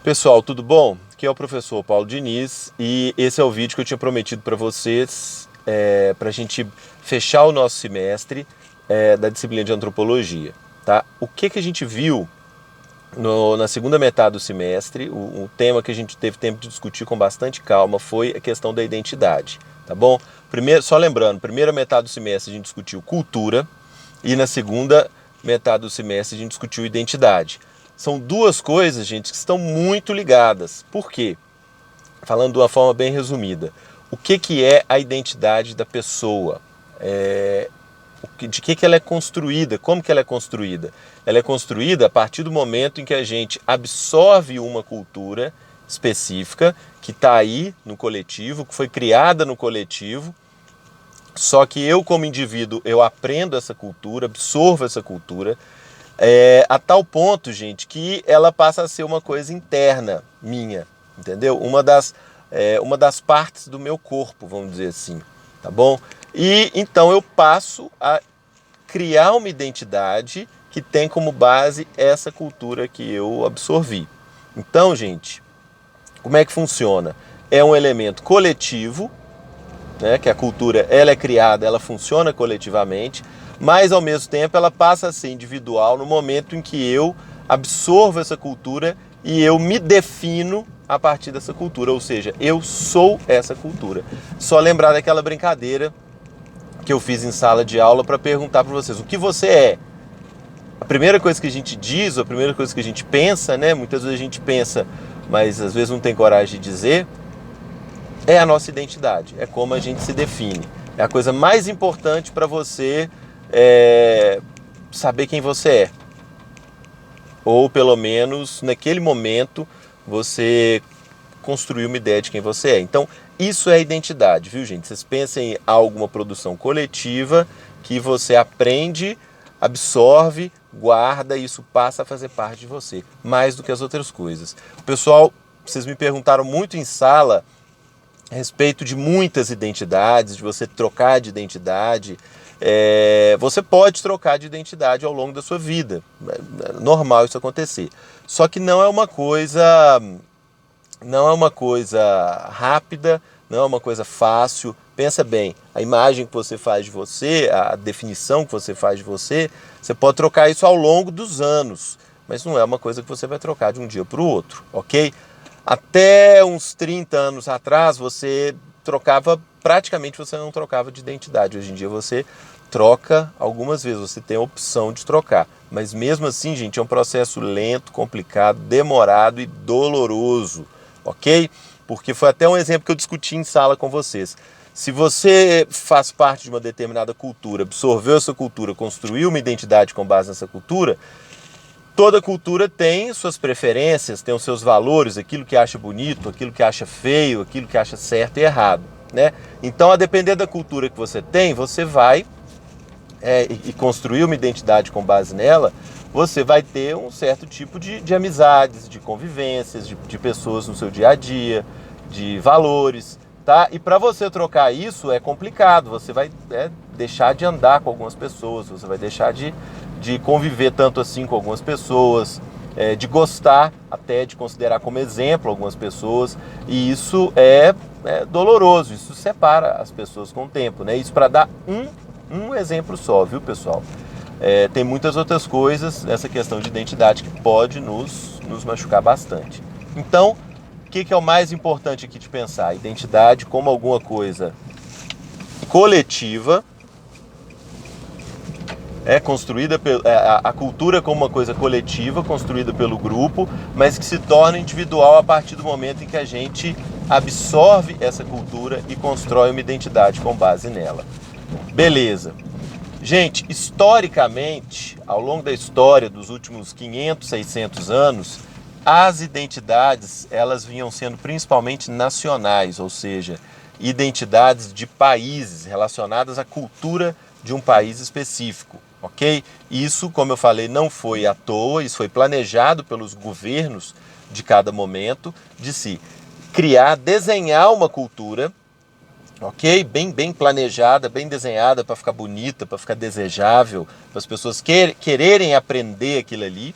Pessoal, tudo bom? Aqui é o professor Paulo Diniz e esse é o vídeo que eu tinha prometido para vocês para a gente fechar o nosso semestre da disciplina de antropologia. Tá? O que a gente viu na segunda metade do semestre, o tema que a gente teve tempo de discutir com bastante calma foi a questão da identidade. Tá bom? Primeiro, só lembrando, primeira metade do semestre a gente discutiu cultura e na segunda metade do semestre a gente discutiu identidade. São duas coisas, gente, que estão muito ligadas. Por quê? Falando de uma forma bem resumida. O que é a identidade da pessoa? De que ela é construída? Como que ela é construída? Ela é construída a partir do momento em que a gente absorve uma cultura específica que está aí no coletivo, que foi criada no coletivo, só que eu como indivíduo, eu aprendo essa cultura, absorvo essa cultura, a tal ponto, gente, que ela passa a ser uma coisa interna minha, entendeu? Uma das partes do meu corpo, vamos dizer assim, tá bom? E então eu passo a criar uma identidade que tem como base essa cultura que eu absorvi. Então, gente, como é que funciona? É um elemento coletivo, né, que a cultura ela é criada, ela funciona coletivamente, mas ao mesmo tempo ela passa a ser individual no momento em que eu absorvo essa cultura e eu me defino a partir dessa cultura, ou seja, eu sou essa cultura. Só lembrar daquela brincadeira que eu fiz em sala de aula para perguntar para vocês, o que você é? A primeira coisa que a gente diz, a primeira coisa que a gente pensa, né, muitas vezes a gente pensa, mas às vezes não tem coragem de dizer, é a nossa identidade, é como a gente se define. É a coisa mais importante para você saber quem você é. Ou pelo menos naquele momento você construiu uma ideia de quem você é. Então isso é identidade, viu gente? Vocês pensem em alguma produção coletiva que você aprende, absorve, guarda e isso passa a fazer parte de você, mais do que as outras coisas. O pessoal, vocês me perguntaram muito em sala a respeito de muitas identidades, de você trocar de identidade. Você pode trocar de identidade ao longo da sua vida. É normal isso acontecer. Só que não é uma coisa rápida, não é uma coisa fácil. Pensa bem, a imagem que você faz de você, a definição que você faz de você, você pode trocar isso ao longo dos anos, mas não é uma coisa que você vai trocar de um dia para o outro, ok? Até uns 30 anos atrás, praticamente você não trocava de identidade. Hoje em dia você troca algumas vezes, você tem a opção de trocar. Mas mesmo assim, gente, é um processo lento, complicado, demorado e doloroso, ok? Porque foi até um exemplo que eu discuti em sala com vocês. Se você faz parte de uma determinada cultura, absorveu essa cultura, construiu uma identidade com base nessa cultura, toda cultura tem suas preferências, tem os seus valores, aquilo que acha bonito, aquilo que acha feio, aquilo que acha certo e errado, né? Então, a depender da cultura que você tem, você vai e construir uma identidade com base nela, você vai ter um certo tipo de amizades, de convivências, de pessoas no seu dia a dia, de valores, tá? E para você trocar isso é complicado, você vai deixar de andar com algumas pessoas, você vai deixar de conviver tanto assim com algumas pessoas, de gostar, até de considerar como exemplo algumas pessoas, e isso é doloroso, isso separa as pessoas com o tempo, né? Isso para dar um exemplo só, viu pessoal? Tem muitas outras coisas nessa questão de identidade que pode nos machucar bastante. Então, o que é o mais importante aqui de pensar? A identidade como alguma coisa coletiva, construída a cultura como uma coisa coletiva, construída pelo grupo, mas que se torna individual a partir do momento em que a gente absorve essa cultura e constrói uma identidade com base nela. Beleza. Gente, historicamente, ao longo da história dos últimos 500, 600 anos, as identidades elas vinham sendo principalmente nacionais, ou seja, identidades de países relacionadas à cultura de um país específico, ok? Isso, como eu falei, não foi à toa, isso foi planejado pelos governos de cada momento de se criar, desenhar uma cultura, ok? Bem planejada, bem desenhada para ficar bonita, para ficar desejável, para as pessoas quererem aprender aquilo ali.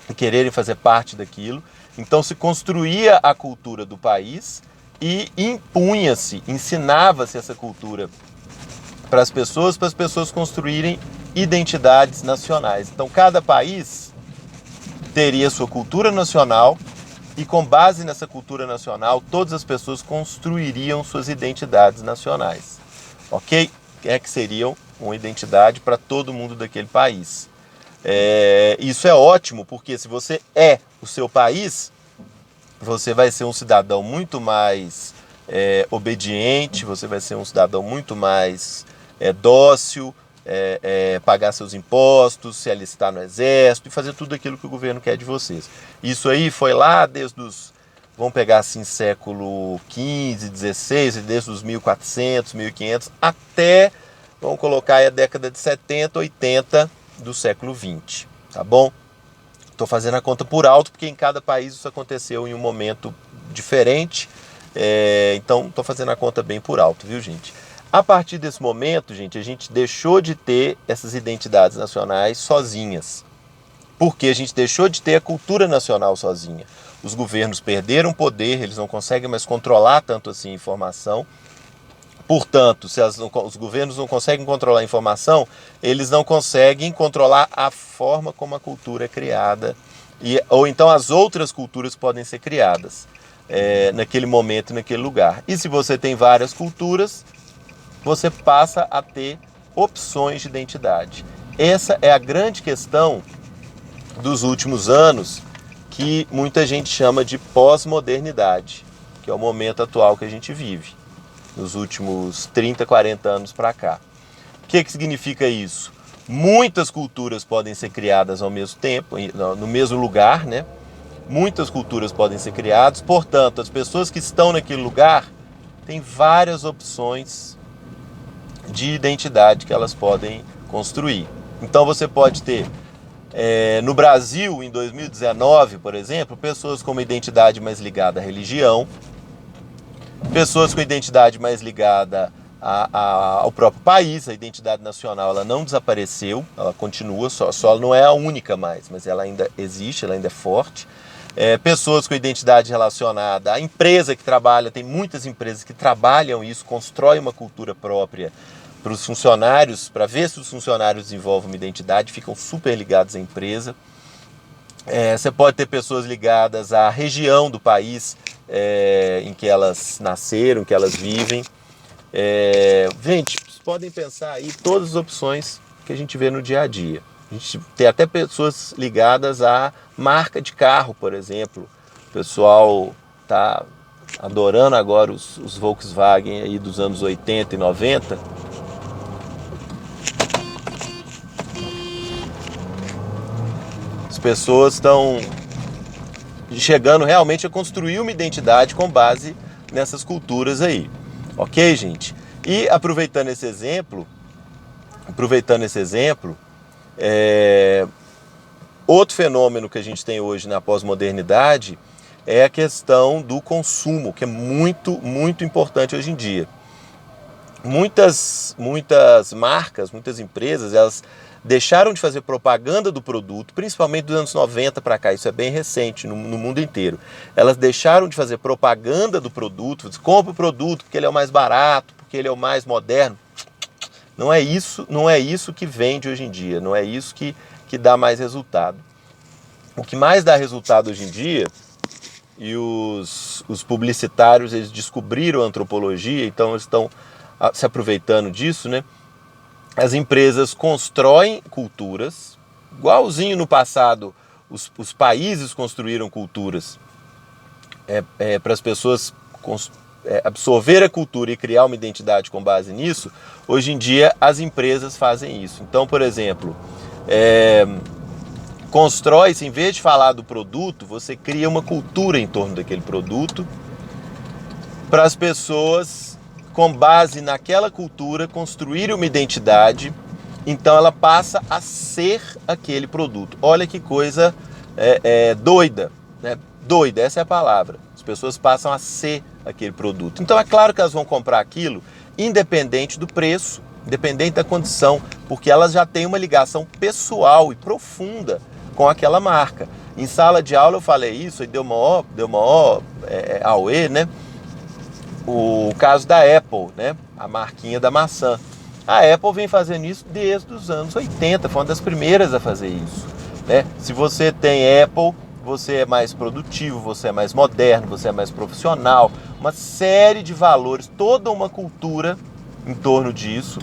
e quererem fazer parte daquilo. Então se construía a cultura do país e impunha-se, ensinava-se essa cultura para as pessoas construírem identidades nacionais. Então cada país teria sua cultura nacional e com base nessa cultura nacional, todas as pessoas construiriam suas identidades nacionais. Ok? Que seriam uma identidade para todo mundo daquele país. Isso é ótimo, porque se você é o seu país, você vai ser um cidadão muito mais obediente, você vai ser um cidadão muito mais dócil, pagar seus impostos, se alistar no exército e fazer tudo aquilo que o governo quer de vocês. Isso aí foi lá desde os, vamos pegar assim, século XV, XVI, desde os 1400, 1500, até, vamos colocar aí a década de 70, 80 do século XX, tá bom? Estou fazendo a conta por alto, porque em cada país isso aconteceu em um momento diferente, então estou fazendo a conta bem por alto, viu, gente? A partir desse momento, gente, a gente deixou de ter essas identidades nacionais sozinhas. Porque a gente deixou de ter a cultura nacional sozinha. Os governos perderam poder, eles não conseguem mais controlar tanto assim a informação. Portanto, se os governos não conseguem controlar a informação, eles não conseguem controlar a forma como a cultura é criada. Ou então as outras culturas podem ser criadas naquele momento, naquele lugar. E se você tem várias culturas, você passa a ter opções de identidade. Essa é a grande questão dos últimos anos, que muita gente chama de pós-modernidade, que é o momento atual que a gente vive, nos últimos 30, 40 anos para cá. O que significa isso? Muitas culturas podem ser criadas ao mesmo tempo, no mesmo lugar, né? Muitas culturas podem ser criadas, portanto, as pessoas que estão naquele lugar têm várias opções de identidade que elas podem construir. Então você pode ter, no Brasil, em 2019, por exemplo, pessoas com uma identidade mais ligada à religião, pessoas com identidade mais ligada ao próprio país. A identidade nacional ela não desapareceu, ela continua, só não é a única mais, mas ela ainda existe, ela ainda é forte. Pessoas com identidade relacionada à empresa que trabalha, tem muitas empresas que trabalham isso, constroem uma cultura própria para os funcionários, para ver se os funcionários desenvolvem uma identidade, ficam super ligados à empresa. Você pode ter pessoas ligadas à região do país em que elas nasceram, que elas vivem. Gente, vocês podem pensar aí todas as opções que a gente vê no dia a dia. A gente tem até pessoas ligadas à marca de carro, por exemplo. O pessoal está adorando agora os Volkswagen aí dos anos 80 e 90. As pessoas estão chegando realmente a construir uma identidade com base nessas culturas aí. Ok, gente? E aproveitando esse exemplo, outro fenômeno que a gente tem hoje na pós-modernidade é a questão do consumo, que é muito, muito importante hoje em dia. Muitas marcas, muitas empresas, elas deixaram de fazer propaganda do produto, principalmente dos anos 90 para cá, isso é bem recente no mundo inteiro. Elas deixaram de fazer propaganda do produto, compra o produto porque ele é o mais barato, porque ele é o mais moderno. Não é isso que vende hoje em dia, não é isso que dá mais resultado. O que mais dá resultado hoje em dia, e os publicitários eles descobriram a antropologia, então eles estão se aproveitando disso, né? As empresas constroem culturas, igualzinho no passado os países construíram culturas para as pessoas absorver a cultura e criar uma identidade com base nisso. Hoje em dia as empresas fazem isso. Então, por exemplo, constrói-se, em vez de falar do produto, você cria uma cultura em torno daquele produto para as pessoas, com base naquela cultura, construir uma identidade. Então ela passa a ser aquele produto. Olha que coisa doida, né? Doida, essa é a palavra. As pessoas passam a ser aquele produto. Então é claro que elas vão comprar aquilo independente do preço, independente da condição, porque elas já têm uma ligação pessoal e profunda com aquela marca. Em sala de aula eu falei isso e deu maior auê, né? O caso da Apple, né? A marquinha da maçã. A Apple vem fazendo isso desde os anos 80, foi uma das primeiras a fazer isso, né? Se você tem Apple, você é mais produtivo, você é mais moderno, você é mais profissional, uma série de valores, toda uma cultura em torno disso.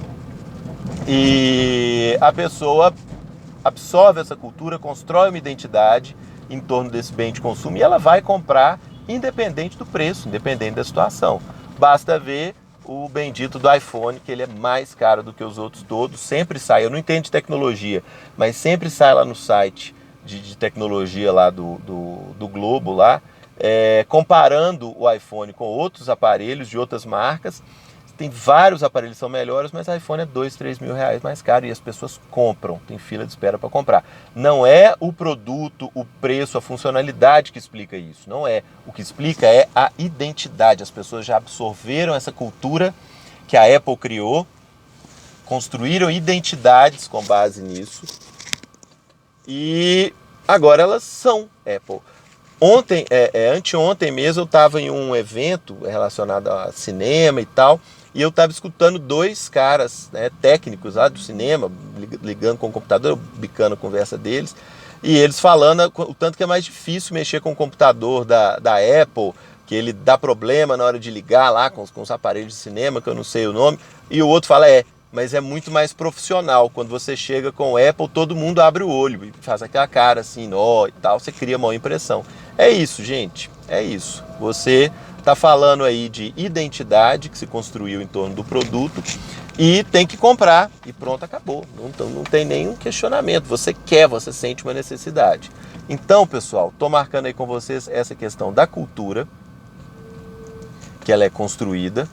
E a pessoa absorve essa cultura, constrói uma identidade em torno desse bem de consumo e ela vai comprar independente do preço, independente da situação. Basta ver o bendito do iPhone, que ele é mais caro do que os outros todos, sempre sai, eu não entendo de tecnologia, mas sempre sai lá no site de tecnologia lá do Globo, lá, comparando o iPhone com outros aparelhos de outras marcas. Tem vários aparelhos que são melhores, mas o iPhone é 2, 3 mil reais mais caro e as pessoas compram, tem fila de espera para comprar. Não é o produto, o preço, a funcionalidade que explica isso, não é. O que explica é a identidade. As pessoas já absorveram essa cultura que a Apple criou, construíram identidades com base nisso e agora elas são Apple. Anteontem mesmo eu estava em um evento relacionado a cinema e tal, e eu estava escutando dois caras, né, técnicos lá do cinema, ligando com o computador, bicando a conversa deles, e eles falando o tanto que é mais difícil mexer com o computador da Apple, que ele dá problema na hora de ligar lá com os aparelhos de cinema, que eu não sei o nome, e o outro fala, mas é muito mais profissional. Quando você chega com o Apple, todo mundo abre o olho e faz aquela cara assim, ó, e tal, você cria uma impressão. É isso, gente, é isso. Você está falando aí de identidade que se construiu em torno do produto e tem que comprar e pronto, acabou. Não tem nenhum questionamento. Você quer, você sente uma necessidade. Então, pessoal, estou marcando aí com vocês essa questão da cultura, que ela é construída.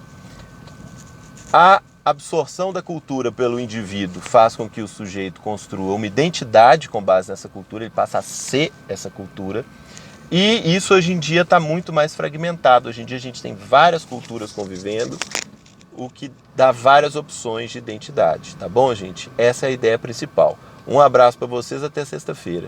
A absorção da cultura pelo indivíduo faz com que o sujeito construa uma identidade com base nessa cultura, ele passa a ser essa cultura. E isso hoje em dia está muito mais fragmentado. Hoje em dia a gente tem várias culturas convivendo, o que dá várias opções de identidade. Tá bom, gente? Essa é a ideia principal. Um abraço para vocês, até sexta-feira.